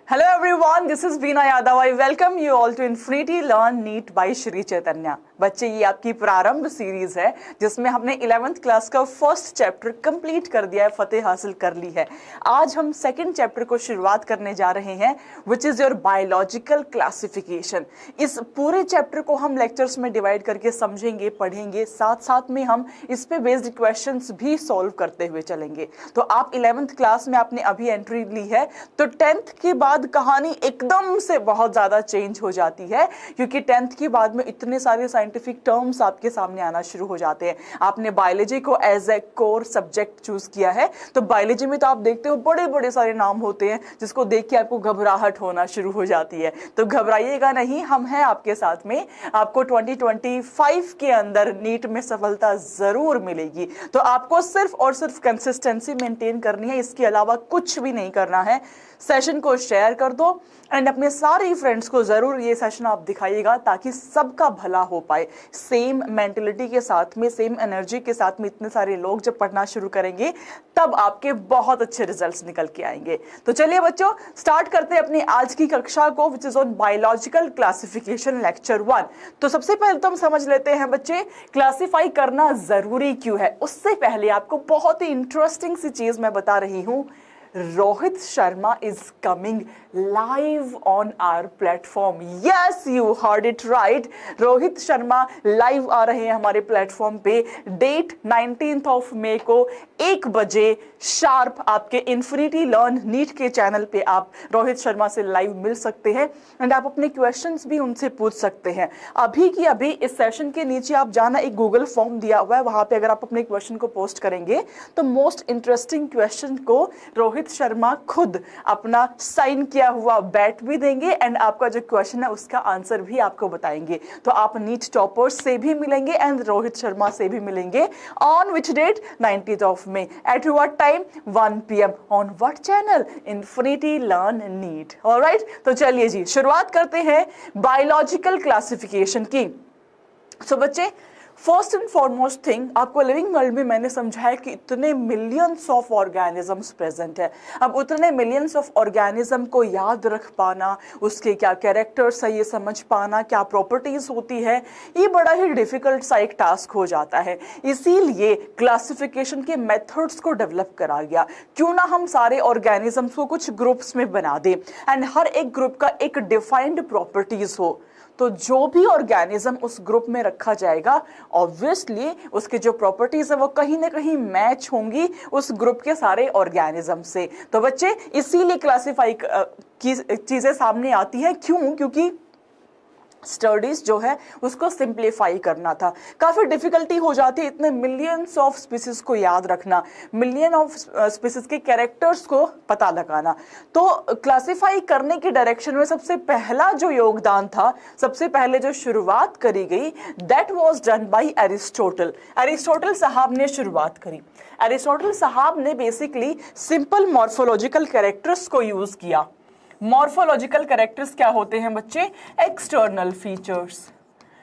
Hello everyone, this is Veena Yadav. I welcome you all to Infinity Learn NEET by Shri Chaitanya. बच्चे, ये आपकी प्रारंभ series है जिसमें हमने 11th क्लास का फर्स्ट चैप्टर कंप्लीट कर दिया है, फतेह हासिल कर ली है। आज हम सेकंड चैप्टर को शुरुआत करने जा रहे हैं, विच इज योर बायोलॉजिकल क्लासिफिकेशन। इस पूरे चैप्टर को हम लेक्चर्स में डिवाइड करके समझेंगे, पढ़ेंगे, साथ साथ में हम इस पे बेस्ड क्वेश्चंस भी सॉल्व करते हुए चलेंगे। तो आप 11th क्लास में आपने अभी एंट्री ली है, तो 10th के बाद कहानी एकदम से बहुत ज्यादा चेंज हो जाती है, क्योंकि 10th के बाद में इतने सारे साइंटिफिक टर्म्स आपके सामने आना शुरू हो जाते हैं। आपने बायोलॉजी को as a core subject choose किया है, तो बायोलॉजी में तो आप देखते हो बड़े बड़े सारे नाम होते हैं जिसको देख के आपको घबराहट होना शुरू हो जाती है। तो घबराइएगा नहीं, हम हैं आपके साथ में। आपको 2025 के अंदर नीट में सफलता जरूर मिलेगी। तो आपको सिर्फ और सिर्फ कंसिस्टेंसी मेंटेन करनी है, इसके अलावा कुछ भी नहीं करना है। सेशन को शेयर कर दो एंड अपने सारे फ्रेंड्स को जरूर ये सेशन आप दिखाइएगा, ताकि सबका भला हो पाए। सेम मेंटलिटी के साथ में, सेम एनर्जी के साथ में इतने सारे लोग जब पढ़ना शुरू करेंगे, तब आपके बहुत अच्छे रिजल्ट्स निकल के आएंगे। तो चलिए बच्चों, स्टार्ट करते हैं अपनी आज की कक्षा को, which is on biological classification lecture 1। तो सबसे पहले तो हम समझ लेते हैं बच्चे, क्लासिफाई करना जरूरी क्यों है। उससे पहले आपको बहुत ही इंटरेस्टिंग सी चीज मैं बता रही हूं। Rohit Sharma is coming live on our platform. Yes, you heard it right. Rohit Sharma live आ रहे हैं हमारे प्लेटफॉर्म पे। डेट 19th ऑफ मई को 1 बजे शार्प आपके इन्फिनिटी लर्न नीट के चैनल पे आप रोहित शर्मा से लाइव मिल सकते हैं एंड आप अपने क्वेश्चंस भी उनसे पूछ सकते हैं। अभी की अभी इस सेशन के नीचे आप जाना, एक गूगल फॉर्म दिया हुआ है, वहां पे अगर आप अपने क्वेश्चन को पोस्ट करेंगे तो मोस्ट इंटरेस्टिंग क्वेश्चन को रोहित शर्मा खुद अपना साइन किया हुआ बैट भी देंगे एंड आपका जो क्वेश्चन है उसका आंसर भी आपको बताएंगे। तो आप नीट टॉपर्स से भी मिलेंगे एंड रोहित शर्मा से भी मिलेंगे। On which date? 19th of May. At what time? 1 PM। On what channel? Infinity Learn NEET. Alright, तो चलिए जी शुरुआत करते हैं बायोलॉजिकल क्लासिफिकेशन की। सो बच्चे, फर्स्ट एंड फॉरमोस्ट थिंग, आपको लिविंग वर्ल्ड में मैंने समझाया कि इतने मिलियंस ऑफ ऑर्गेनिजम्स प्रेजेंट है। अब उतने मिलियंस ऑफ ऑर्गेनिज्म को याद रख पाना, उसके क्या कैरेक्टर्स है ये समझ पाना, क्या प्रॉपर्टीज होती है, ये बड़ा ही डिफिकल्ट सा एक टास्क हो जाता है। इसीलिए क्लासिफिकेशन के मेथड्स को डेवलप करा गया। क्यों ना हम सारे ऑर्गेनिजम्स को कुछ ग्रुप्स में बना दें एंड हर एक ग्रुप का एक डिफाइंड प्रॉपर्टीज हो, तो जो भी ऑर्गेनिज्म उस ग्रुप में रखा जाएगा, ऑब्वियसली उसके जो प्रॉपर्टीज है वो कहीं ना कहीं मैच होंगी उस ग्रुप के सारे ऑर्गेनिज्म से। तो बच्चे, इसीलिए क्लासिफाई की चीजें सामने आती है। क्यों? क्योंकि स्टडीज जो है उसको सिंप्लीफाई करना था। काफी डिफिकल्टी हो जाती है इतने मिलियंस ऑफ स्पीसीज को याद रखना, मिलियन ऑफ स्पीसीज के कैरेक्टर्स को पता लगाना। तो क्लासिफाई करने के डायरेक्शन में सबसे पहला जो योगदान था, सबसे पहले जो शुरुआत करी गई, that was done by Aristotle. Aristotle साहब ने शुरुआत करी। एरिस्टोटल साहब ने बेसिकली सिंपल मॉर्फोलॉजिकल कैरेक्टर्स को यूज किया। मॉर्फोलॉजिकल कैरेक्टर्स क्या होते हैं बच्चे? External features.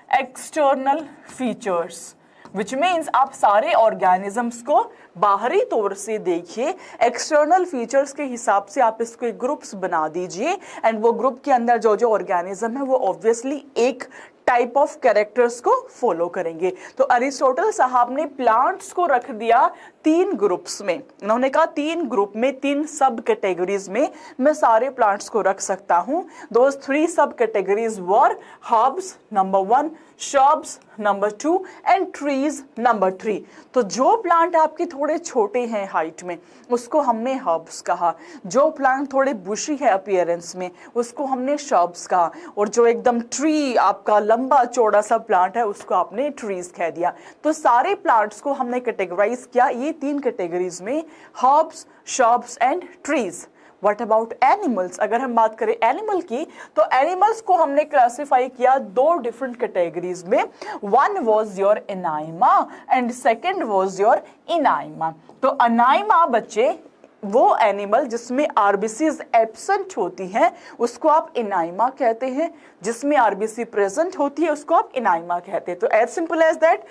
External features which means आप सारे ऑर्गेनिजम्स को बाहरी तौर से देखिए, एक्सटर्नल फीचर्स के हिसाब से आप इसको ग्रुप्स बना दीजिए एंड वो ग्रुप के अंदर जो जो ऑर्गेनिज्म है वो ऑब्वियसली एक टाइप ऑफ कैरेक्टर्स को फॉलो करेंगे। तो अरिस्टोटल साहब ने प्लांट्स को रख दिया 3 ग्रुप्स में। इन्होंने कहा 3 ग्रुप में, 3 सब कैटेगरीज में मैं सारे प्लांट्स को रख सकता हूं। दोज 3 सब categories were herbs number 1, shrubs number 2 and trees number 3। तो जो प्लांट आपके थोड़े छोटे हैं हाइट में, उसको हमने हर्ब्स कहा। जो प्लांट थोड़े बुशी है अपीयरेंस में, उसको हमने shrubs कहा। और जो एकदम ट्री आपका लंबा चौड़ा सा प्लांट है, उसको आपने ट्रीज कह दिया। तो सारे प्लांट्स को हमने कैटेगराइज किया ये 3 कैटेगरीज में, herbs, shrubs and trees. What about animals? अगर हम बात करें एनिमल की, तो एनिमल्स को हमने क्लासिफाई किया 2 डिफरेंट कैटेगरीज में। One was your anima and second was your anima. तो अनाइमा बच्चे वो एनिमल जिसमें आरबीसीज एब्सेंट होती हैं उसको आप इनाइमा कहते हैं, जिसमें आरबीसी प्रेजेंट होती है उसको आप इनाइमा कहते हैं। तो as simple as that,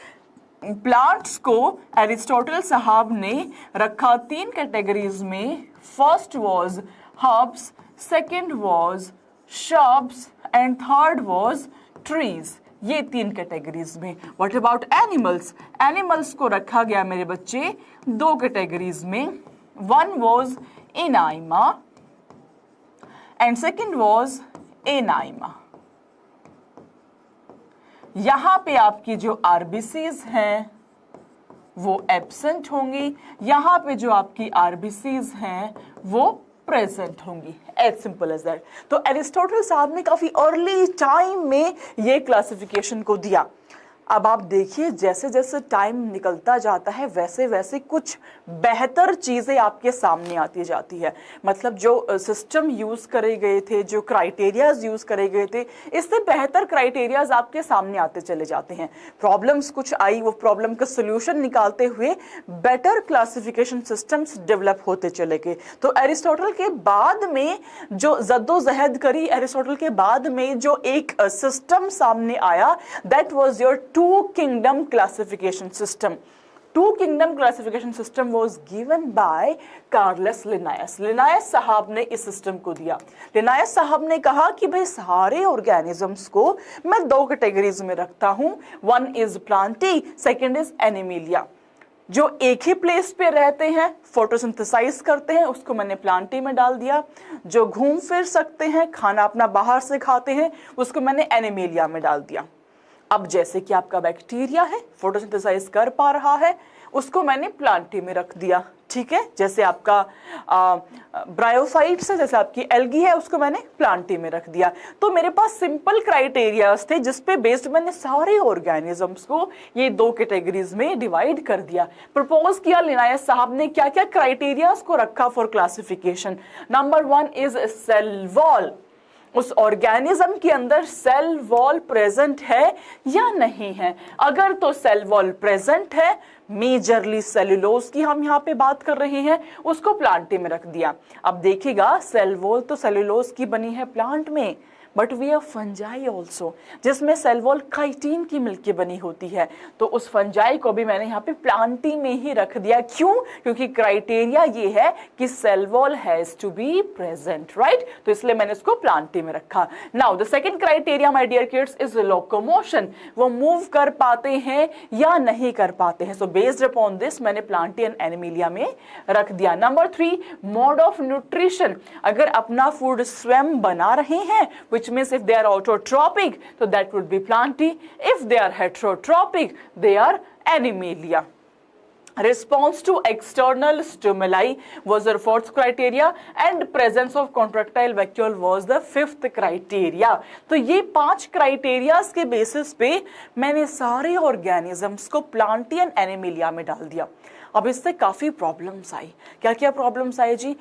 plants को एरिस्टोटल साहब ने रखा 3 कैटेगरीज में। First was herbs, second was shrubs and third was trees. ये 3 कैटेगरीज में। What about animals? एनिमल्स को रखा गया मेरे बच्चे 2 कैटेगरीज में। One was anima and second was anima. यहां पे आपकी जो आरबीसीज हैं वो एब्सेंट होंगी, यहां पे जो आपकी आरबीसीज हैं वो प्रेजेंट होंगी। As simple as that. तो एरिस्टोटल साहब ने काफी अर्ली टाइम में ये क्लासिफिकेशन को दिया। अब आप देखिए जैसे जैसे टाइम निकलता जाता है वैसे वैसे कुछ बेहतर चीजें आपके सामने आती जाती है। मतलब जो सिस्टम यूज करे गए थे, जो क्राइटेरियाज यूज करे गए थे, इससे बेहतर क्राइटेरियाज आपके सामने आते चले जाते हैं। प्रॉब्लम्स कुछ आई, वो प्रॉब्लम का सोल्यूशन निकालते हुए बेटर क्लासिफिकेशन सिस्टम्स डेवलप होते चले गए। तो एरिस्टोटल के बाद में जो जद्दोजहद करी, एरिस्टोटल के बाद में जो एक सिस्टम सामने आया, that was your two kingdom classification system. Two kingdom classification system was given by Carolus Linnaeus. Linnaeus साहब ने इस सिस्टम को दिया। लिनायस साहब ने कहा कि भाई सारे ऑर्गेनिजम्स को मैं 2 कैटेगरीज में रखता हूं। One is Plantae, second is Animalia. जो एक ही प्लेस पे रहते हैं, फोटोसिंथेसाइज करते हैं, उसको मैंने प्लांटी में डाल दिया। जो घूम फिर सकते हैं, खाना अपना बाहर से खाते हैं, उसको मैंने एनिमिलिया में डाल दिया। अब जैसे कि आपका बैक्टीरिया है, फोटोसिंथेसाइज कर पा रहा है, उसको मैंने प्लांटी में रख दिया। ठीक है, जैसे आपका ब्रायोफाइट्स है, जैसे आपकी एल्गी है, उसको मैंने प्लांटी में रख दिया। तो मेरे पास सिंपल क्राइटेरियाज थे जिसपे बेस्ड मैंने सारे ऑर्गेनिजम्स को ये 2 कैटेगरीज में डिवाइड कर दिया। प्रपोज किया लिनायस साहब ने, क्या क्या क्राइटेरियाज को रखा for classification. Number 1 is cell wall. उस ऑर्गेनिज्म के अंदर सेल वॉल प्रेजेंट है या नहीं है। अगर तो सेल वॉल प्रेजेंट है, मेजरली सेल्यूलोज की हम यहाँ पे बात कर रहे हैं, उसको प्लांट में रख दिया। अब देखिएगा सेल वॉल तो सेल्यूलोज की बनी है प्लांट में, but we have fungi also, जिसमें सेल वॉल काइटिन की मिलकर बनी होती है। तो उस फंजाई को भी मैंने यहाँ पे प्लांटी में ही रख दिया। क्यों? क्योंकि क्राइटेरिया ये है कि cell wall has to be present, right? तो इसलिए मैंने इसको प्लांटी में रखा। Now the second criteria my dear kids is locomotion. वो मूव कर पाते हैं या नहीं कर पाते हैं। सो बेस्ड अपॉन दिस मैंने प्लांटी एंड एनिमिलिया में रख दिया। Number 3 mode of nutrition. अगर अपना फूड स्वयं बना रहे हैं, which means if they are autotrophic, so that would be planty. If they are heterotropic, they are animalia. Response to external stimuli was the 4th criteria and presence of contractile vacuole was the 5th criteria. तो ये 5 criterias के basis पे मैंने सारे organisms को Plantae and animalia में डाल दिया। अब इससे काफी प्रॉब्लम्स आई। क्या क्या प्रॉब्लम्स आई जी?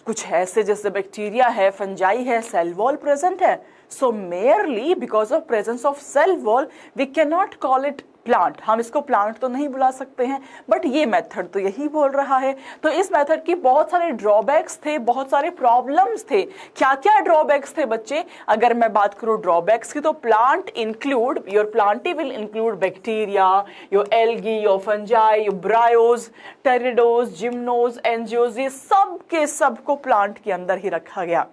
कुछ ऐसे जैसे बैक्टीरिया है, फंजाई है, सेल वॉल प्रेजेंट है। So merely because of presence of cell wall we can not call it plant. हम इसको प्लांट तो नहीं बुला सकते हैं, बट ये मेथड तो यही बोल रहा है। तो इस मेथड की बहुत सारे ड्रॉबैक्स थे, बहुत सारे प्रॉब्लम्स थे। क्या क्या ड्रॉबैक्स थे बच्चे? अगर मैं बात करूं ड्रॉबैक्स की, तो plant include your Plantae will include bacteria, your algae, your fungi, your bryos, pteridos, gymnos, angios, ये सब के सब को प्लांट के अंदर ही रखा गया।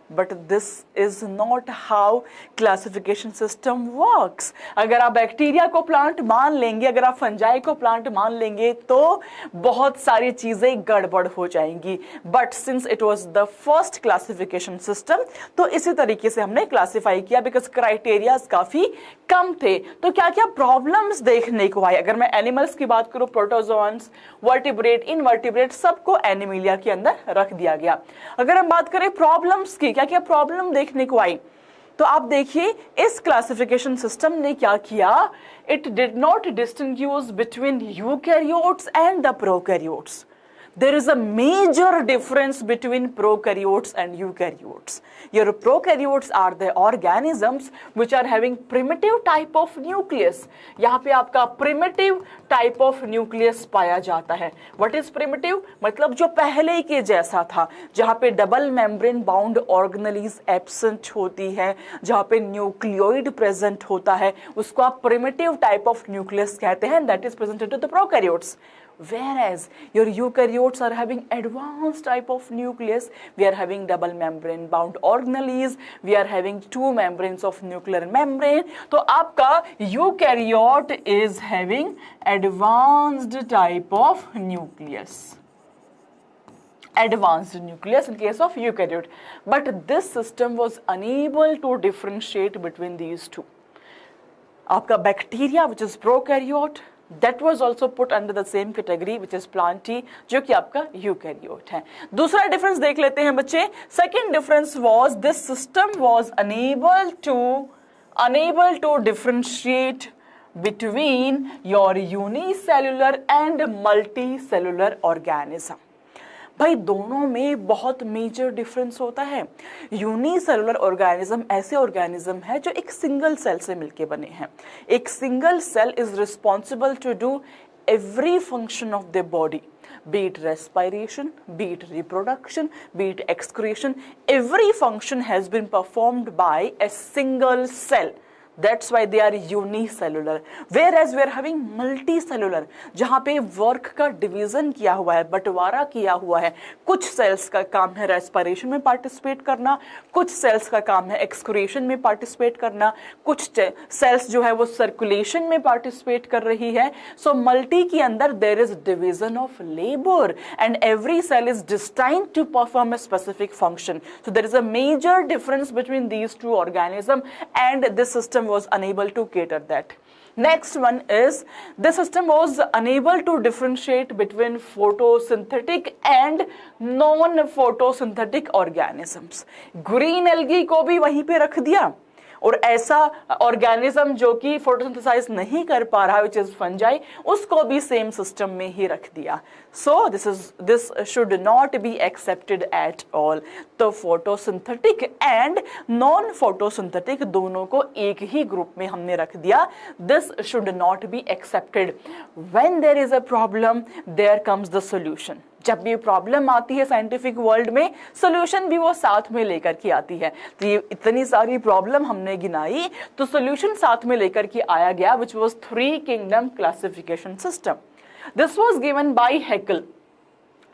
But this is not how classification system works. अगर आप बैक्टीरिया को प्लांट मान लेंगे, अगर आप फंजाई को प्लांट मान लेंगे, तो बहुत सारी चीजें गड़बड़ हो जाएंगी। But since it was the first classification system, तो इसी तरीके से हमने क्लासिफाई किया, बिकॉज क्राइटेरियाज काफी कम थे। तो क्या क्या प्रॉब्लम्स देखने को आए? अगर मैं एनिमल्स की बात करूं, प्रोटोजोआन्स, वर्टिब्रेट, इनवर्टिब्रेट, सबको एनिमिलिया के अंदर रख दिया गया। अगर हम बात करें प्रॉब्लम्स की, क्या क्या प्रॉब्लम देखने को आई, तो आप देखिए इस क्लासिफिकेशन सिस्टम ने क्या किया। It did not distinguish between eukaryotes and the prokaryotes. There is a major difference between prokaryotes and eukaryotes. Your prokaryotes are the organisms which are having primitive type of nucleus. यहाँ पे आपका primitive type of nucleus पाया जाता है। What is primitive? मतलब जो पहले के जैसा था, जहाँ पे double membrane bound organelles absent होती है, जहाँ पे nucleoid present होता है, उसको आप primitive type of nucleus कहते हैं, that is presented to the prokaryotes. Whereas your eukaryotes Eukaryotes are having advanced type of nucleus. We are having double membrane bound organelles. We are having two membranes of nuclear membrane. तो आपका eukaryote is having advanced type of nucleus. Advanced nucleus in case of eukaryote. But this system was unable to differentiate between these two. आपका bacteria which is prokaryote, that was also put under the same category which is plantae, जो कि आपका eukaryote है. दूसरा difference देख लेते हैं बच्चे. Second difference was this system was unable to differentiate between your unicellular and multicellular organism. भाई दोनों में बहुत मेजर डिफरेंस होता है. यूनिसेलुलर ऑर्गेनिज्म ऐसे ऑर्गेनिज्म है जो एक सिंगल सेल से मिलके बने हैं. एक single cell is responsible to do every function of the body, be it respiration, be it reproduction, be it excretion. Every function has been performed by a single cell. That's why they are unicellular. Whereas we are having multicellular, जहाँ पे work का division किया हुआ है, बंटवारा किया हुआ है. कुछ सेल्स का काम है रेस्पिरेशन में पार्टिसिपेट करना, कुछ सेल्स का काम है एक्सक्रीशन में पार्टिसिपेट करना, कुछ सेल्स जो है वो सर्कुलेशन में पार्टिसिपेट कर रही है. सो मल्टी के अंदर there is division of labour and every cell is destined to perform a specific function. So there is a major difference between these two organism and this system was unable to cater that. Next one is the system was unable to differentiate between photosynthetic and non-photosynthetic organisms. Green algae को भी वहीं पे रख दिया और ऐसा organism जो कि फोटोसिंथेसाइज नहीं कर पा रहा विच इज फंजाई, उसको भी सेम सिस्टम में ही रख दिया. So this should not be accepted at all. तो फोटोसिंथेटिक एंड नॉन फोटोसिंथेटिक दोनों को एक ही ग्रुप में हमने रख दिया. This should not be accepted. When there is a problem there comes the solution. जब भी प्रॉब्लम आती है साइंटिफिक वर्ल्ड में, सॉल्यूशन भी वो साथ में लेकर के आती है. तो ये इतनी सारी प्रॉब्लम हमने गिनाई तो सॉल्यूशन साथ में लेकर के आया गया which was 3 kingdom classification system. This was given by Hückel.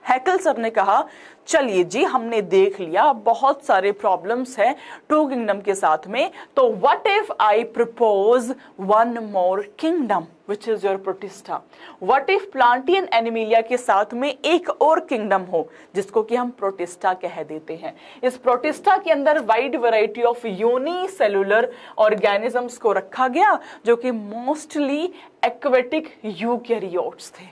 Hückel sir ने कहा चलिए जी हमने देख लिया बहुत सारे प्रॉब्लम्स हैं 2 किंगडम के साथ में, तो what if I propose one more kingdom which is your protista. What if Plantae and Animalia के साथ में एक और किंगडम हो जिसको कि हम प्रोटिस्टा कह देते हैं. इस प्रोटिस्टा के अंदर wide variety of unicellular organisms को रखा गया जो कि मोस्टली एक्वेटिक यूकैरियोट्स थे,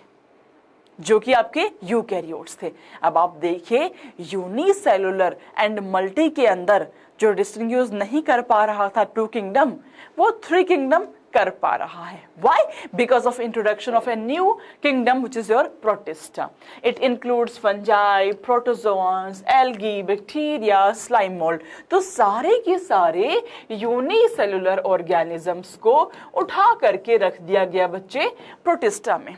जो कि आपके यूकैरियोट्स थे. अब आप देखिए यूनिसेलुलर एंड मल्टी के अंदर जो डिस्टिंग्विश नहीं कर पा रहा था 2 किंगडम, वो 3 किंगडम कर पा रहा है. Why? Because of introduction of a new kingdom which is your protista. It includes fungi, protozoans, algae, bacteria, slime mold. तो सारे के सारे यूनिसेलुलर ऑर्गेनिजम्स को उठा करके रख दिया गया बच्चे प्रोटिस्टा में.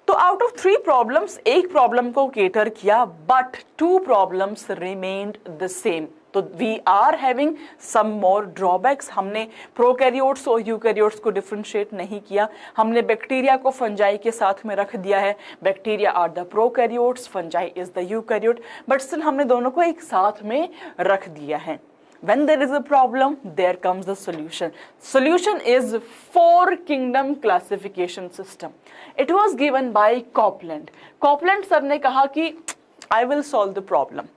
तो आउट ऑफ 3 प्रॉब्लम्स एक प्रॉब्लम को केटर किया but 2 problems remained the same. तो we are having some more drawbacks. हमने प्रोकैरियोट्स और यूकैरियोट्स को डिफरेंशिएट नहीं किया. हमने बैक्टीरिया को फंजाई के साथ में रख दिया है. Bacteria are the prokaryotes, fungi is the eukaryote, but still हमने दोनों को एक साथ में रख दिया है. When there is a problem, there comes the solution. Solution is 4 kingdom classification system. It was given by Copeland. Copeland sir ने कहा कि I will solve the problem.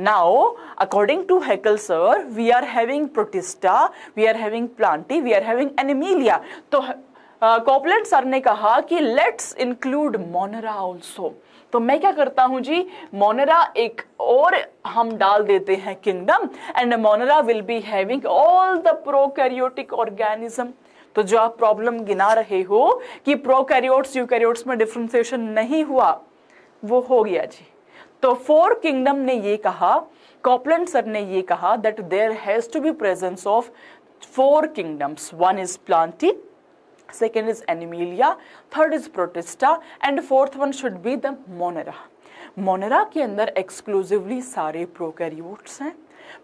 Now, according to Haeckel sir, we are having protista, we are having plantae, we are having animalia. तो Copeland sir ने कहा कि let's include Monera also. तो मैं क्या करता हूं जी, मोनेरा एक और हम डाल देते हैं kingdom and Monera will be having all the prokaryotic organism. तो जो आप प्रॉब्लम गिना रहे हो कि प्रोकैरियोट्स यूकैरियोट्स में डिफरेंशिएशन नहीं हुआ, वो हो गया जी. तो 4 किंगडम ने ये कहा, कॉपलैंड सर ने ये कहा that there has to be presence of 4 kingdoms. 1 is plantae, second is animalia, third is protista and fourth one should be the monera. monera के अंदर exclusively सारे prokaryotes हैं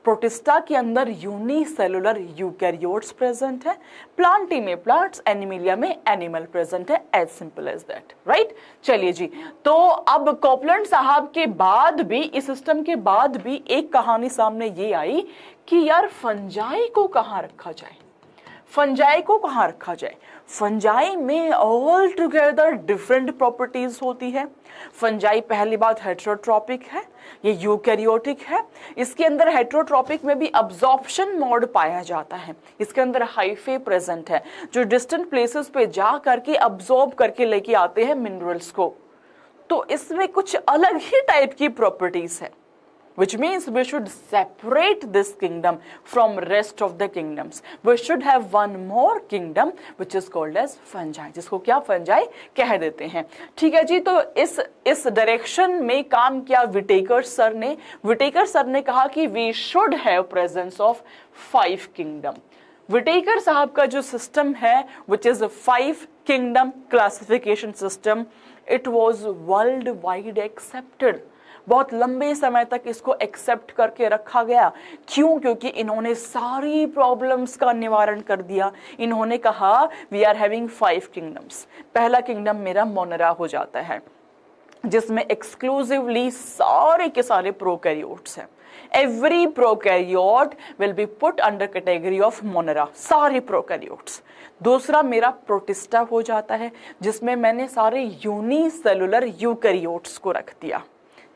प्रोटिस्टा के अंदर यूनिसेलुलर यूकैरियोट्स प्रेजेंट है, प्लांटी में plants, animalia में animal present है, as simple as that, right. चलिए जी, तो अब कॉपलैंड साहब के बाद भी, इस सिस्टम के बाद भी एक कहानी सामने ये आई कि यार फंजाई को कहाँ रखा जाए, फंजाई को कहाँ रखा जाए। फंजाई में ऑल टुगेदर डिफरेंट प्रॉपर्टीज होती है। फंजाई पहली बात हेटेरोट्रॉपिक है, ये यूकैरियोटिक है। इसके अंदर हेटेरोट्रॉपिक में भी अब्जॉर्प्शन मोड पाया जाता है। इसके अंदर हाइफे प्रेजेंट है जो डिस्टेंट प्लेसेस पे जा करके अब्जॉर्ब करके लेके आते हैं मिनरल्स को। तो इसमें कुछ अलग ही टाइप की प्रॉपर्टीज है, which means we should separate this kingdom from rest of the kingdoms. We should have one more kingdom which is called as fungi, जिसको क्या fungi कह देते हैं। ठीक है जी, तो इस डायरेक्शन में काम किया विटेकर सर ने। विटेकर सर ने कहा कि we should have presence of 5 kingdom। Whittaker साहब का जो सिस्टम है which is a 5 kingdom classification system, it was worldwide accepted। बहुत लंबे समय तक इसको एक्सेप्ट करके रखा गया। क्यों? क्योंकि इन्होंने सारी प्रॉब्लम्स का निवारण कर दिया। इन्होंने कहा वी आर हैविंग 5 किंगडम्स। पहला किंगडम मेरा मोनेरा हो जाता है जिसमें एक्सक्लूसिवली सारे के सारे प्रोकैरियोट्स हैं। Every prokaryote will be put under category of Monera, सारे प्रोकैरियोट्स। दूसरा मेरा प्रोटिस्टा हो जाता है जिसमें मैंने सारे यूनिसेलुलर यूकैरियोट्स को रख दिया।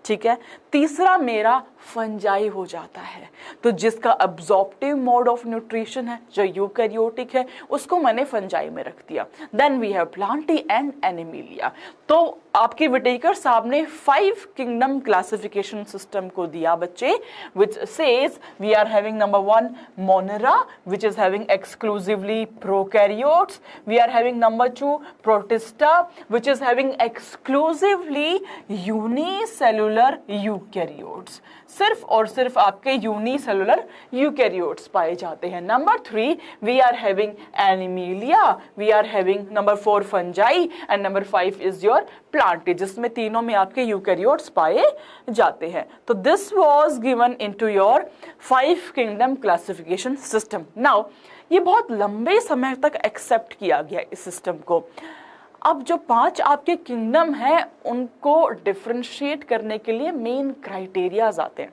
ठीक है। तीसरा मेरा फंजाई हो जाता है, तो जिसका अब्जॉर्प्टिव मोड ऑफ न्यूट्रिशन है, जो यूकैरियोटिक है, उसको मैंने फंजाई में रख दिया। Then we have plantae and animalia. तो आपके विटेकर साहब ने 5 किंगडम क्लासिफिकेशन सिस्टम को दिया बच्चे, which says we are having number 1 Monera, which is having exclusively prokaryotes. We are having number 2 Protista, which is having exclusively unicellular eukaryotes। सिर्फ और सिर्फ आपके यूनिसेलुलर यूकैरियोट्स पाए जाते हैं। Number 3 we are having animalia, we are having number 4 fungi and number 5 is your plantae, जिसमें तीनों में आपके यूकैरियोट्स पाए जाते हैं। तो this was given into your 5 kingdom classification system. Now ये बहुत लंबे समय तक एक्सेप्ट किया गया इस सिस्टम को। अब जो 5 आपके किंगडम हैं उनको डिफरेंशिएट करने के लिए मेन क्राइटेरियाज आते हैं।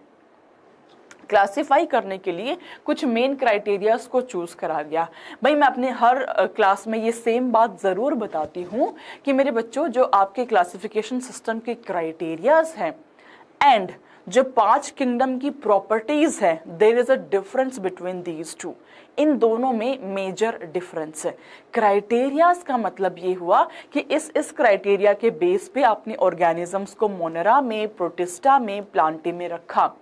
क्लासिफाई करने के लिए कुछ मेन क्राइटेरियाज को चूज करा गया। भाई मैं अपने हर क्लास में ये सेम बात जरूर बताती हूँ कि मेरे बच्चों, जो आपके क्लासिफिकेशन सिस्टम के क्राइटेरियाज हैं एंड जो 5 किंगडम की प्रॉपर्टीज है, there is a difference between these two. इन दोनों में मेजर डिफरेंस है। क्राइटेरियाज का मतलब ये हुआ कि इस क्राइटेरिया के बेस पे आपने ऑर्गेनिजम्स को मोनेरा में, प्रोटिस्टा में, प्लांटी में रखा।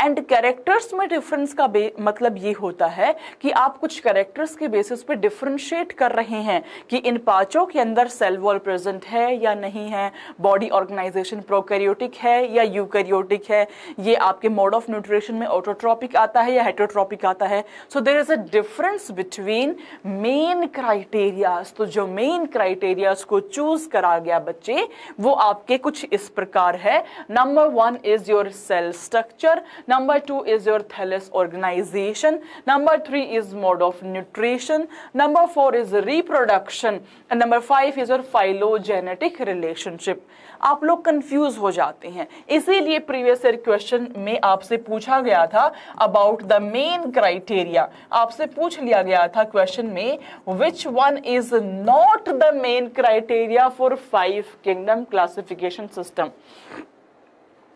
एंड कैरेक्टर्स में डिफरेंस का मतलब ये होता है कि आप कुछ कैरेक्टर्स के बेसिस पे डिफरेंशिएट कर रहे हैं कि इन 5 के अंदर सेल वॉल प्रेजेंट है या नहीं है, बॉडी ऑर्गेनाइजेशन प्रोकैरियोटिक है या यूकैरियोटिक है, ये आपके मोड ऑफ न्यूट्रिशन में ऑटोट्रॉपिक आता है या हेटेरोट्रॉपिक आता है। So there is a difference between main criterias. तो जो मेन क्राइटेरियाज को चूज करा गया बच्चे, वो आपके कुछ इस प्रकार है। Number 1 is your cell structure, number 2 is your thallus organization, number 3 is mode of nutrition, number 4 is reproduction and number 5 is your phylogenetic relationship। आप लोग कंफ्यूज हो जाते हैं, इसीलिए प्रीवियस ईयर क्वेश्चन में आपसे पूछा गया था अबाउट द मेन क्राइटेरिया। आपसे पूछ लिया गया था क्वेश्चन में which one is not the main criteria for 5 kingdom classification system।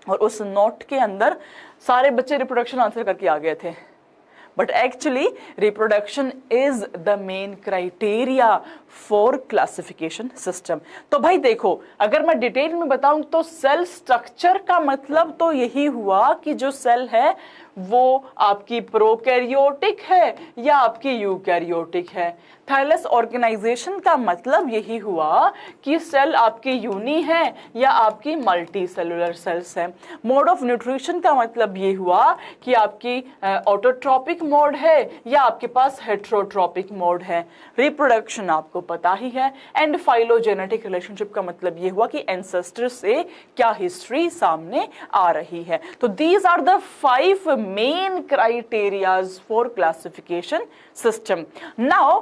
और उस नोट के अंदर सारे बच्चे रिप्रोडक्शन आंसर करके आ गए थे, but actually reproduction is the main criteria for classification system. तो भाई देखो, अगर मैं डिटेल में बताऊं तो सेल स्ट्रक्चर का मतलब तो यही हुआ कि जो सेल है वो आपकी प्रोकैरियोटिक है या आपकी यूकैरियोटिक है। थैलेस ऑर्गेनाइजेशन का मतलब यही हुआ कि सेल आपकी यूनी है या आपकी मल्टी सेलुलर सेल्स है। मोड ऑफ न्यूट्रिशन का मतलब ये हुआ कि आपकी ऑटोट्रॉपिक मोड है या आपके पास हेट्रोट्रॉपिक मोड है। रिप्रोडक्शन आपको पता ही है। एंड फाइलोजेनेटिक रिलेशनशिप का मतलब ये हुआ कि एंसेस्टर से क्या हिस्ट्री सामने आ रही है। तो these are the 5 main criterias for classification system. Now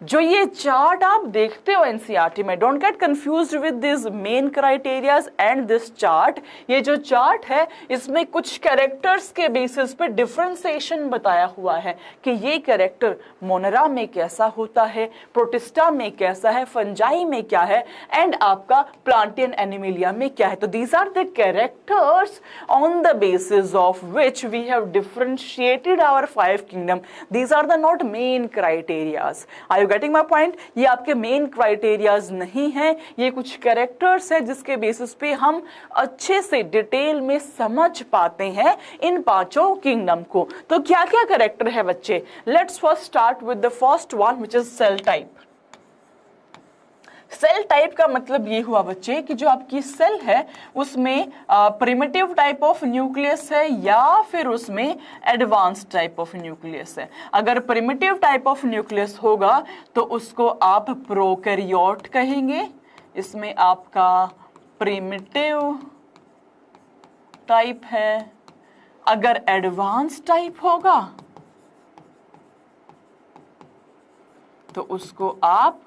जो ये चार्ट आप देखते हो एनसीईआरटी में, don't get confused with this main criterias and this chart. ये जो चार्ट है इसमें कुछ कैरेक्टर्स के बेसिस पे डिफरेंशिएशन बताया हुआ है कि ये कैरेक्टर मोनेरा में कैसा होता है, प्रोटिस्टा में कैसा है, फंजाई में क्या है, एंड आपका प्लांटियन एनिमिलिया में क्या है। तो these are the characters on the basis of which we have differentiated our 5 kingdom. These are the not main criterias. Getting my point? ये आपके मेन क्राइटेरियाज नहीं है, ये कुछ कैरेक्टर्स है जिसके बेसिस पे हम अच्छे से डिटेल में समझ पाते हैं इन 5 किंगडम को। तो क्या क्या कैरेक्टर है बच्चे? Let's first start with the first one which is cell type. Cell type का मतलब ये हुआ बच्चे कि जो आपकी सेल है उसमें प्रिमिटिव टाइप ऑफ न्यूक्लियस है या फिर उसमें एडवांस टाइप ऑफ न्यूक्लियस है। अगर प्रिमिटिव टाइप ऑफ न्यूक्लियस होगा तो उसको आप प्रोकैरियोट कहेंगे। इसमें आपका प्रिमिटिव टाइप है। अगर एडवांस टाइप होगा तो उसको आप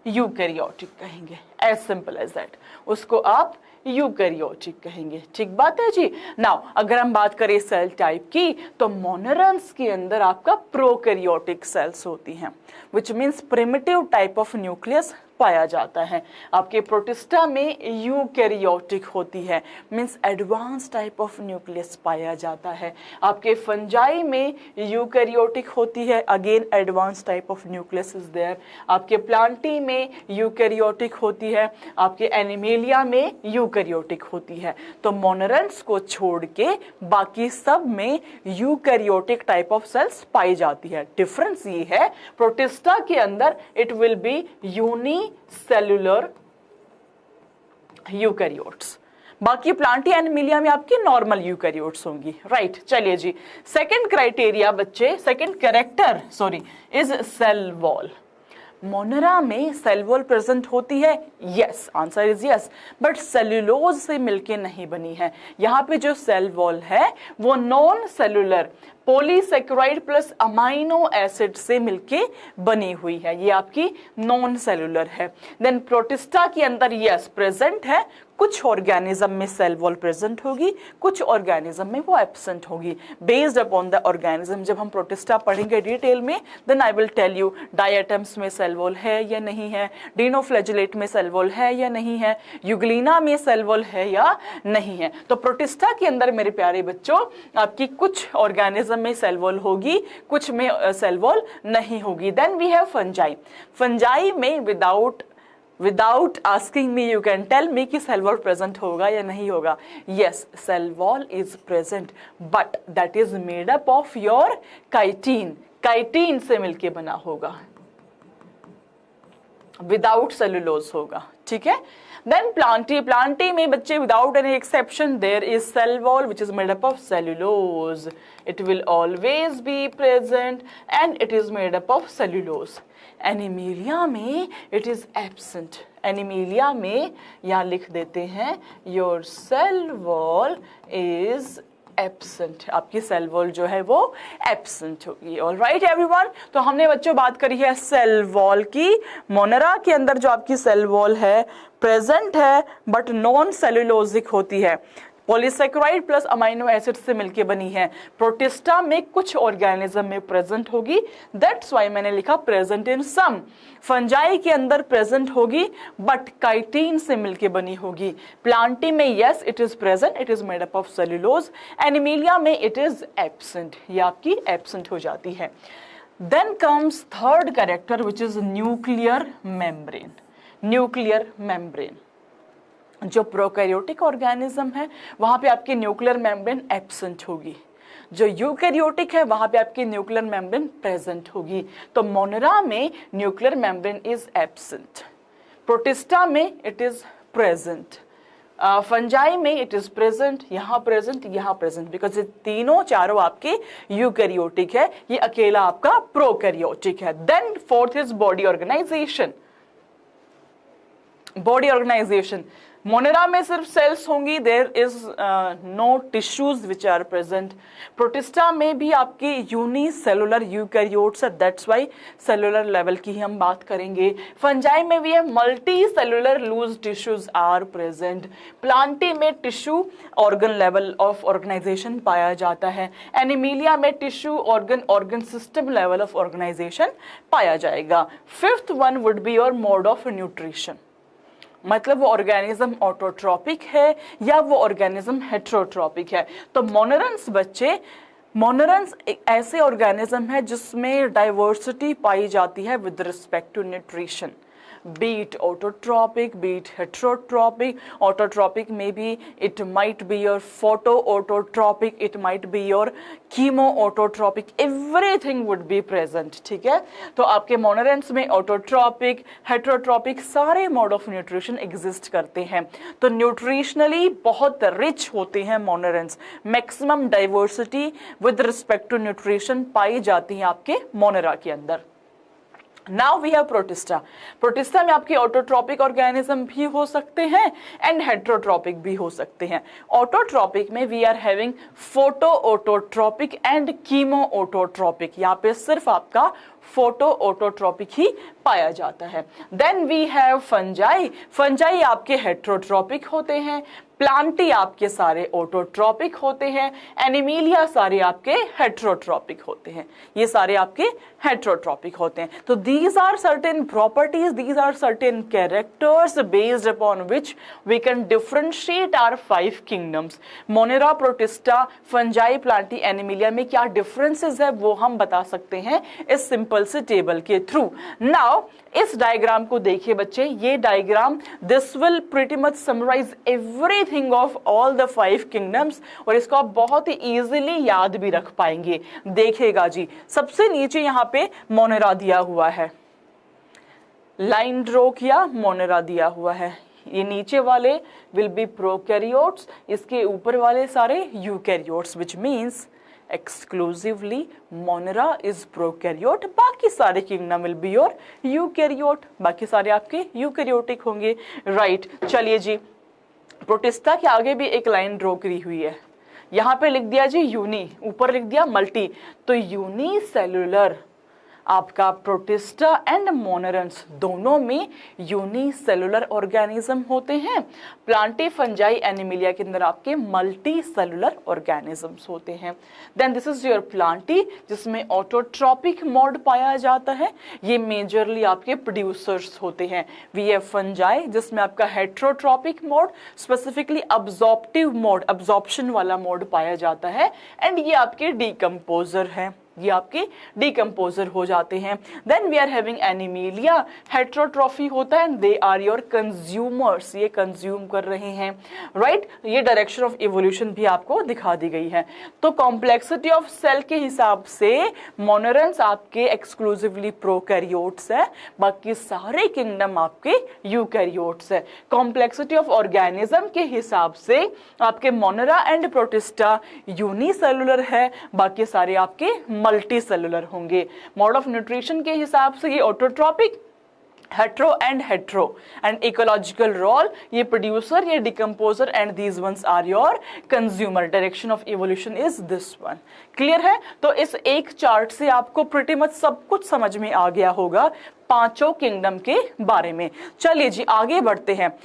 यूकैरियोटिक कहेंगे। एज सिंपल एज दैट, उसको आप यूकैरियोटिक कहेंगे। ठीक बात है जी। नाउ अगर हम बात करें सेल टाइप की तो मोनेरन्स के अंदर आपका प्रोकैरियोटिक सेल्स होती हैं, which means primitive type of nucleus पाया जाता है। आपके प्रोटिस्टा में यूकैरियोटिक होती है, means advance type of nucleus पाया जाता है। आपके फंजाई में यूकैरियोटिक होती है, again advance type of nucleus is there. आपके प्लांटी में यूकैरियोटिक होती है, आपके एनिमेलिया में यूकैरियोटिक होती है। तो मोनेरन्स को छोड़ के बाकी सब में यूकैरियोटिक टाइप ऑफ सेल्स पाई जाती है। डिफरेंस ये है, प्रोटिस्टा के अंदर it will be unicellular eukaryotes, बाकी प्लांटी एनिमिलिया में आपकी नॉर्मल यूकैरियोट्स होंगी। राइट, चलिए जी। सेकंड क्राइटेरिया बच्चे, second character is cell wall. Monera में सेल वॉल प्रेजेंट होती है? Yes, answer is yes, but cellulose से मिलके नहीं बनी है। यहाँ पे जो सेल वॉल है वो non cellular polysaccharide plus amino acid से मिलके बनी हुई है, ये आपकी नॉन सेलुलर है। देन प्रोटिस्टा के अंदर यस प्रेजेंट है, कुछ ऑर्गेनिज्म में सेल वॉल प्रेजेंट होगी, कुछ ऑर्गेनिज्म में वो एब्सेंट होगी, बेस्ड अपॉन द ऑर्गेनिज्म। जब हम प्रोटिस्टा पढ़ेंगे डिटेल में then I will tell you diatoms में सेल वॉल है या नहीं है, डिनोफ्लैजिलेट में सेल वॉल है या नहीं है, यूग्लिना में सेल वॉल है या नहीं है। तो प्रोटिस्टा के अंदर मेरे प्यारे बच्चों आपकी कुछ ऑर्गेनिज्म में सेल वॉल होगी, कुछ में सेल वॉल नहीं होगी। Then we have fungi. Fungi में without asking me you can tell me कि सेल वॉल प्रेजेंट होगा या नहीं होगा। Yes, cell wall is present, but that is made up of your chitin. Chitin से मिलके बना होगा, विदाउट सेलुलोज होगा। ठीक है। देन प्लांटी में बच्चे without any exception there is cell wall which is made up of cellulose. It will always be present and it is made up of cellulose. Animalia में इट इज एब्सेंट। एनिमिलिया में यहाँ लिख देते हैं your cell wall is absent, आपकी cell wall जो है वो एब्सेंट होगी। ऑलराइट एवरीवन, तो हमने बच्चों बात करी है सेल वॉल की। मोनेरा के अंदर जो आपकी सेल वॉल है प्रेजेंट है बट नॉन सेलुलोजिक होती है, पॉलीसेकेराइड प्लस अमाइनो एसिड से मिलके बनी है। प्रोटिस्टा में कुछ ऑर्गेनिज्म में प्रेजेंट होगी, दैट्स व्हाई मैंने लिखा प्रेजेंट इन सम। फंजाई के अंदर प्रेजेंट होगी बट काइटिन से मिलके बनी होगी। प्लांटी में yes it is present, it is made up of cellulose. Animalia में इट इज एब्सेंट, ये आपकी एब्सेंट हो जाती है। Then comes third character which is nuclear membrane. Nuclear membrane, जो प्रोकैरियोटिक ऑर्गेनिज्म है वहां पे आपकी न्यूक्लियर मेम्ब्रेन एब्सेंट होगी। जो यूकैरियोटिक है वहां पे आपकी न्यूक्लियर मेम्ब्रेन प्रेजेंट होगी। तो मोनेरा में nuclear membrane is absent, protista में इट इज प्रेजेंट, फंजाई में इट इज प्रेजेंट, यहाँ प्रेजेंट, यहाँ प्रेजेंट, बिकॉज ये तीनों चारों आपके यूकैरियोटिक है, ये अकेला आपका प्रोकैरियोटिक है। Then fourth is body organisation. Body organisation, Monera में सिर्फ सेल्स होंगी, there is no tissues which are present. Protista में भी आपके यूनिसेलुलर यूकैरियोट्स है, दैट्स वाई सेलुलर लेवल की ही हम बात करेंगे। फंजाई में भी है multi cellular loose tissues are present. Plantae में tissue organ level of organisation पाया जाता है। एनिमीलिया में tissue organ system level of organisation पाया जाएगा। Fifth one would be your mode of nutrition, मतलब वो ऑर्गेनिज्म ऑटोट्रॉपिक है या वो ऑर्गेनिज्म हेट्रोट्रॉपिक है। तो मोनेरन्स बच्चे, मोनेरन्स एक ऐसे ऑर्गेनिज्म है जिसमें डाइवर्सिटी पाई जाती है with respect to nutrition, be it autotropic, be it heterotropic. Autotropic maybe it might be your photoautotropic, it might be your chemoautotropic, everything would be present, ठीक है। तो आपके मोनेरेंट्स में ऑटोट्रॉपिक, हेटेरोट्रॉपिक सारे मोड ऑफ न्यूट्रिशन एग्जिस्ट करते हैं। तो nutritionally बहुत रिच होते हैं monerans, maximum diversity with respect to nutrition पाई जाती है आपके मोनेरा के अंदर। Now we have Protista. Protista में आपके ऑटोट्रॉपिक ऑर्गेनिज्म भी हो सकते हैं एंड हेटेरोट्रॉपिक भी हो सकते हैं। ऑटोट्रॉपिक में we are having photo autotrophic and chemo autotrophic, यहाँ पे सिर्फ आपका फोटो ऑटोट्रॉपिक ही पाया जाता है। Then we have fungi. Fungi आपके हेटेरोट्रॉपिक होते हैं, प्लांटी आपके सारे ऑटोट्रॉपिक होते हैं, एनिमीलिया सारे आपके हेटेरोट्रॉपिक होते हैं, ये सारे आपके हेटेरोट्रॉपिक होते हैं। तो these are certain properties, these are certain characters based upon which we can differentiate our 5 kingdoms. Monera, protista, fungi, Plantae, Animalia में क्या डिफरेंसेस है वो हम बता सकते हैं इस सिंपल से टेबल के थ्रू। नाउ इस डायग्राम को देखिए बच्चे, ये diagram this will pretty much summarize everything of all the 5 kingdoms, और इसको आप बहुत ही इजीली याद भी रख पाएंगे। देखिएगा जी, सबसे नीचे यहाँ पे मोनेरा दिया हुआ है, लाइन ड्रॉ किया, मोनेरा दिया हुआ है। ये नीचे वाले विल बी प्रोकैरियोट्स, इसके ऊपर वाले सारे eukaryotes, which means exclusively Monera is prokaryote, बाकी सारे kingdom will be your eukaryote, बाकी सारे आपके यूकैरियोटिक होंगे, राइट। चलिए जी, प्रोटिस्टा के आगे भी एक लाइन ड्रॉ करी हुई है, यहाँ पे लिख दिया जी यूनी, ऊपर लिख दिया मल्टी, तो यूनिसेलुलर आपका प्रोटिस्टा एंड मोनेरन्स दोनों में यूनिसेलुलर ऑर्गेनिज्म होते हैं। प्लांटी, फंजाई, एनिमिलिया के अंदर आपके मल्टी सेलुलर ऑर्गेनिजम्स होते हैं। Then this is your plantae, जिसमें ऑटोट्रॉपिक मोड पाया जाता है, ये मेजरली आपके प्रोड्यूसर्स होते हैं। वी हैव फंजाई, जिसमें आपका heterotrophic mode, specifically absorptive mode, absorption वाला मोड पाया जाता है, एंड ये आपके डीकम्पोजर है, ये आपके डिकम्पोजर हो जाते हैं। Then we are having Animalia, heterotrophy होता है, दे आर योर कंज्यूमर्स, ये कंज्यूम कर रहे हैं, राइट। ये डायरेक्शन ऑफ इवोल्यूशन भी आपको दिखा दी गई है। तो कॉम्प्लेक्सिटी ऑफ सेल के हिसाब से मोनेरन्स आपके एक्सक्लूसिवली प्रोकैरियोट्स है, बाकी सारे किंगडम आपके यूकैरियोट्स है। कॉम्प्लेक्सिटी ऑफ ऑर्गेनिज्म के हिसाब से आपके मोनेरा एंड प्रोटिस्टा यूनिसेलुलर है, बाकी सारे आपके मल्टी सेलुलर होंगे। मोड ऑफ न्यूट्रिशन के हिसाब से ये autotrophic, hetero and ecological role, ये प्रोड्यूसर, ये decomposer, and these ones are your consumer. Direction of evolution is this one. Clear है? तो इस एक चार्ट से आपको प्रीटी मच सब कुछ समझ में आ गया होगा पांचों किंगडम के बारे में। चलिए जी आगे बढ़ते हैं।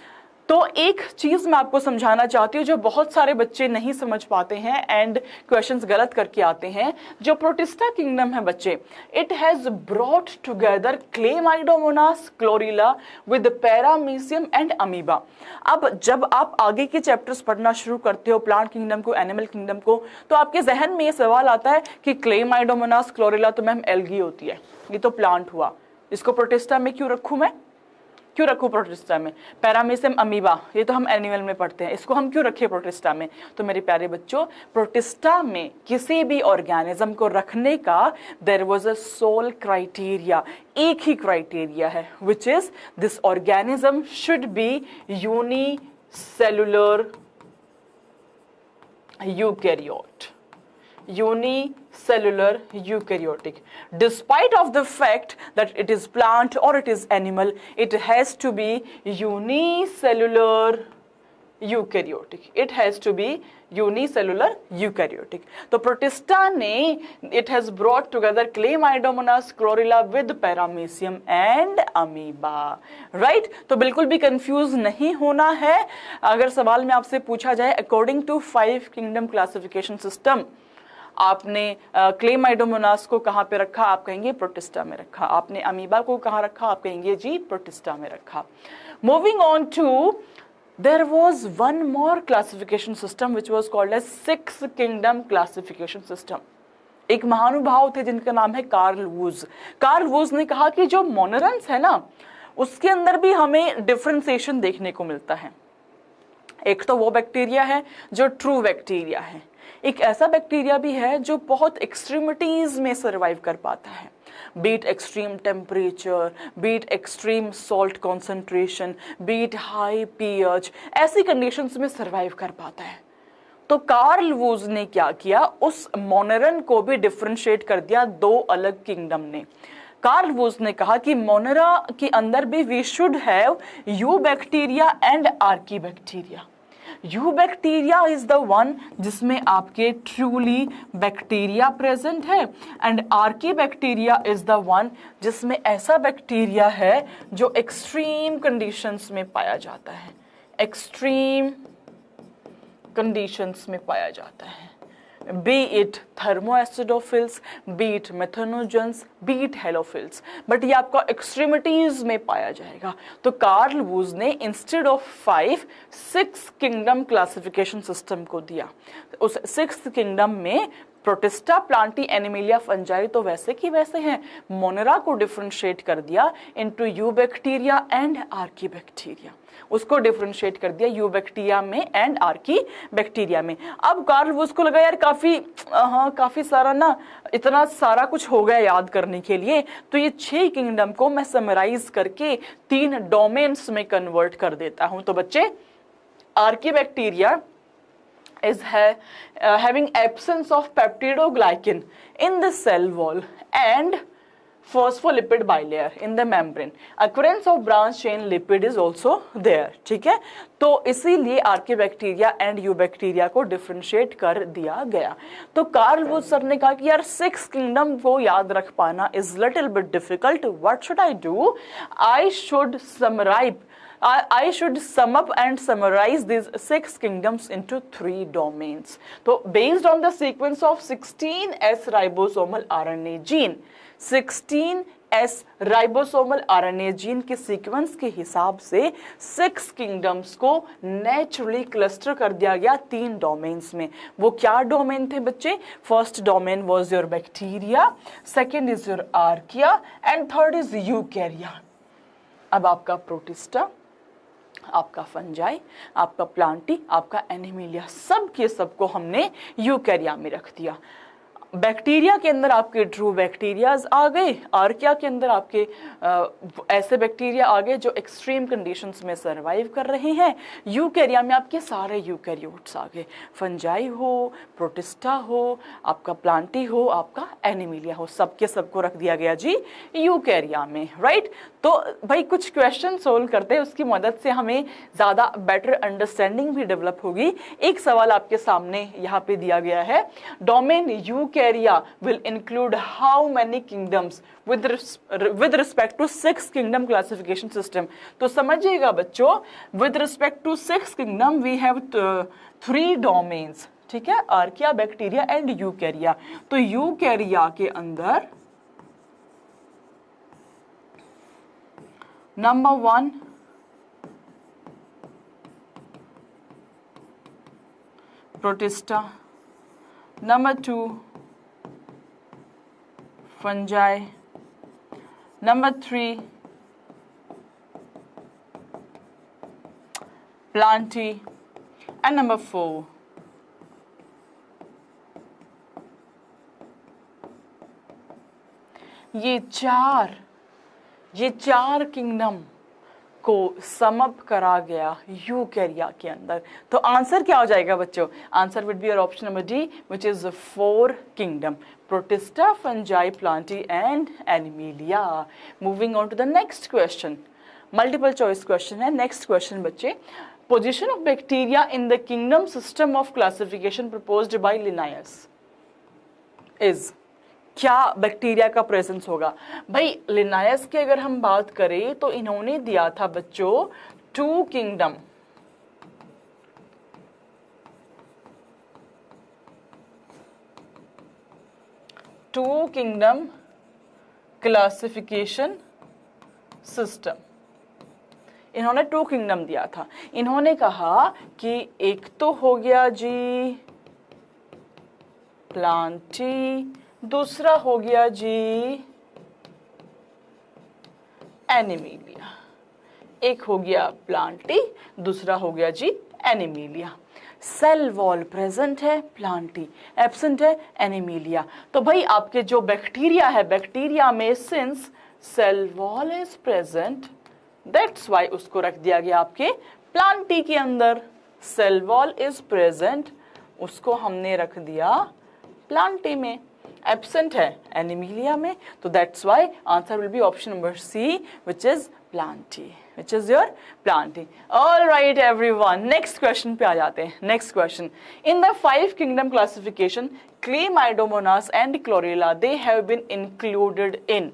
तो एक चीज मैं आपको समझाना चाहती हूँ जो बहुत सारे बच्चे नहीं समझ पाते हैं एंड क्वेश्चंस गलत करके आते हैं। जो प्रोटिस्टा किंगडम है बच्चे, it has brought together Chlamydomonas, chlorella with paramecium and amoeba. अब जब आप आगे के चैप्टर्स पढ़ना शुरू करते हो, प्लांट किंगडम को, एनिमल किंगडम को, तो आपके जहन में ये सवाल आता है कि क्लेमाइडोमोनास, क्लोरिला तो मैम एल्गी होती है, ये तो प्लांट हुआ, इसको प्रोटिस्टा में क्यों रखूं मैं? क्यों रखूं प्रोटिस्टा में? पैरामीशियम अमीबा, ये तो हम एनिमल में पढ़ते हैं, इसको हम क्यों रखें प्रोटिस्टा में? तो मेरे प्यारे बच्चों, प्रोटिस्टा में किसी भी ऑर्गेनिज्म को रखने का there was a sole criteria, एक ही क्राइटेरिया है, which is this organism should be unicellular eukaryote, unicellular eukaryotic. Despite of the fact that it is plant or it is animal, it has to be unicellular eukaryotic. It has to be unicellular eukaryotic. तो protista ने it has brought together Chlamydomonas chlorella with Paramecium and amoeba, right? तो बिल्कुल भी confuse नहीं होना है। अगर सवाल में आपसे पूछा जाए according to 5 kingdom classification system, आपने क्लेमाइडोमोनास को कहाँ पे रखा? आप कहेंगे प्रोटिस्टा में रखा। आपने अमीबा को कहाँ रखा? आप कहेंगे जी प्रोटिस्टा में रखा। Moving on to, there was one more classification system which was called as 6 kingdom classification system. एक महानुभाव थे जिनका नाम है कार्ल वूज। कार्ल वूज ने कहा कि जो मोनरन्स है ना, उसके अंदर भी हमें डिफरेंशिएशन देखने को मिलता है। एक तो वो बैक्टीरिया है जो ट्रू बैक्टीरिया है, एक ऐसा बैक्टीरिया भी है जो बहुत एक्सट्रीमिटीज में सर्वाइव कर पाता है, be it extreme temperature, be it extreme salt concentration, be it high pH, ऐसी कंडीशंस में सर्वाइव कर पाता है। तो कार्ल वूज ने क्या किया, उस मोनेरन को भी डिफरेंशिएट कर दिया 2 अलग किंगडम ने। कार्ल वूज ने कहा कि मोनेरा के अंदर भी we should have eubacteria and archaebacteria. Eubacteria is the one जिसमें आपके ट्रूली बैक्टीरिया प्रेजेंट है, and archaebacteria is the one जिसमें ऐसा बैक्टीरिया है जो एक्सट्रीम कंडीशंस में पाया जाता है, एक्सट्रीम कंडीशंस में पाया जाता है, be it thermoacidophiles, be it methanogens, be it halophiles, but ये आपका एक्सट्रीमिटीज में पाया जाएगा। तो कार्ल वूज ने instead of 5 6 kingdom classification system को दिया। उस 6th किंगडम में प्रोटिस्टा, प्लांटी, एनिमिलिया, फंजाई तो वैसे की वैसे हैं, मोनेरा को डिफरेंशिएट कर दिया into you bacteria and Archie bacteria, उसको डिफरेंशिएट कर दिया यू बैक्टीरिया में एंड आर्की बैक्टीरिया में। अब कार्ल वूज को लगा यार काफी सारा ना, इतना सारा कुछ हो गया याद करने के लिए, तो ये 6 किंगडम को मैं समराइज करके 3 डोमेन्स में कन्वर्ट कर देता हूं। तो बच्चे, Archie bacteria is having absence of peptidoglycan in the cell wall and phospholipid bilayer in the membrane. Occurrence of branch chain lipid is also there. ठीक है, तो इसीलिए Archie bacteria and you bacteria को डिफरेंशिएट कर दिया गया। तो Carl whose sir ने कहा कि यार 6 किंगडम को याद रख पाना is little bit difficult, what should I do? I should sum up and summarize these 6 kingdoms into 3 domains. So based on the sequence of 16S ribosomal RNA gene, 16S ribosomal RNA gene के sequence के हिसाब से 6 kingdoms को naturally cluster कर दिया गया 3 domains में। वो क्या डोमेन थे बच्चे? First domain was your bacteria, second is your archaea and third is यूकैरिया। अब आपका प्रोटिस्टा, आपका फंजाई, आपका प्लांटी, आपका एनिमिलिया, सब के सबको हमने यूकैरिया में रख दिया। बैक्टीरिया के अंदर आपके ट्रू बैक्टीरियाज आ गए, आर्किया के अंदर आपके ऐसे बैक्टीरिया आ गए जो एक्सट्रीम कंडीशंस में सर्वाइव कर रहे हैं। यूकैरिया में आपके सारे यूकैरियोट्स आ गए, फंजाई हो, प्रोटिस्टा हो, आपका प्लांटी हो, आपका एनिमिलिया हो, सबके सबको रख दिया गया जी यूकैरिया में, राइट। तो भाई कुछ क्वेश्चन सोल्व करते हैं, उसकी मदद से हमें ज़्यादा बेटर अंडरस्टैंडिंग भी डेवलप होगी। एक सवाल आपके सामने यहाँ पे दिया गया है, domain यूकैरिया will include how many kingdoms with respect to 6 kingdom classification system। तो समझिएगा बच्चों, with respect to 6 kingdom we have 3 domains, ठीक है, आर्किया, बैक्टीरिया एंड यूकैरिया। तो यूकैरिया के अंदर number 1 protista, number 2 fungi, number 3 Plantae and number 4 ये चार किंगडम को समअप करा गया यूकैरिया के अंदर। तो आंसर क्या हो जाएगा बच्चों? Answer would be your option number D, which is 4 kingdom, protista, fungi, plantae and animalia. Moving on to the next question, multiple choice question है। नेक्स्ट क्वेश्चन बच्चे, position of bacteria in the kingdom system of classification proposed by Linnaeus is, क्या bacteria का presence होगा? भाई लिनायस की अगर हम बात करें तो इन्होंने दिया था बच्चों 2 किंगडम, क्लासिफिकेशन सिस्टम। इन्होंने 2 किंगडम दिया था। इन्होंने कहा कि एक तो हो गया जी प्लांटी, दूसरा हो गया जी एनिमिलिया। एक हो गया प्लांटी, दूसरा हो गया जी एनिमिलिया। सेल वॉल प्रेजेंट है, प्लांटी एब्सेंट है, एनिमिलिया। तो भाई आपके जो बैक्टीरिया है, बैक्टीरिया में since cell wall is present, that's why उसको रख दिया गया आपके प्लांटी के अंदर। सेल वॉल इज प्रेजेंट, उसको हमने रख दिया प्लांटी में। एब्सेंट है एनिमिलिया में, तो that's why answer will be option number C, which is plantae, which is your plantae. All right everyone, next question पे आ जाते हैं। Next question, in the 5 kingdom classification chlamydomonas and chlorella they have been included in.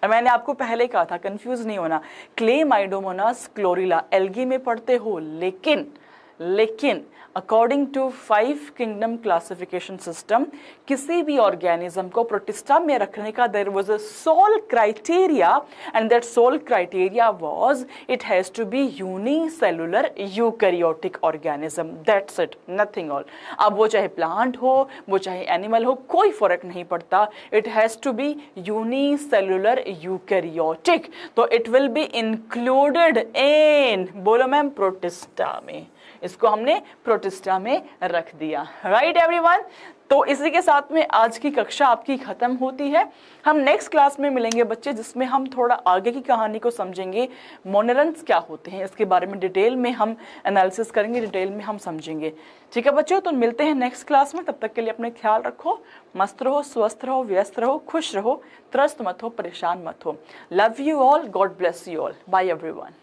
मैंने आपको पहले कहा था, confuse नहीं होना, क्लेमाइडोमोनास क्लोरेला एल्गी में पढ़ते हो, लेकिन according to 5 kingdom classification system किसी भी ऑर्गेनिज्म को प्रोटिस्टा में रखने का there was a sole criteria, and that sole criteria was it has to be unicellular eukaryotic organism, that's it, nothing all. अब वो चाहे प्लांट हो, वो चाहे एनिमल हो, कोई फर्क नहीं पड़ता, it has to be unicellular eukaryotic. तो it will be included in, बोलो मैम, प्रोटिस्टा में। इसको हमने प्रोटिस्टा में रख दिया। राइट एवरीवन, तो इसी के साथ में आज की कक्षा आपकी खत्म होती है। हम नेक्स्ट क्लास में मिलेंगे बच्चे, जिसमें हम थोड़ा आगे की कहानी को समझेंगे। मोनेरन्स क्या होते हैं इसके बारे में डिटेल में हम एनालिसिस करेंगे, डिटेल में हम समझेंगे। ठीक है बच्चों, तो मिलते हैं नेक्स्ट क्लास में। तब तक के लिए अपने ख्याल रखो, मस्त रहो, स्वस्थ रहो, व्यस्त रहो, खुश रहो, त्रस्त मत हो, परेशान मत हो। Love you all, God bless you all, bye everyone.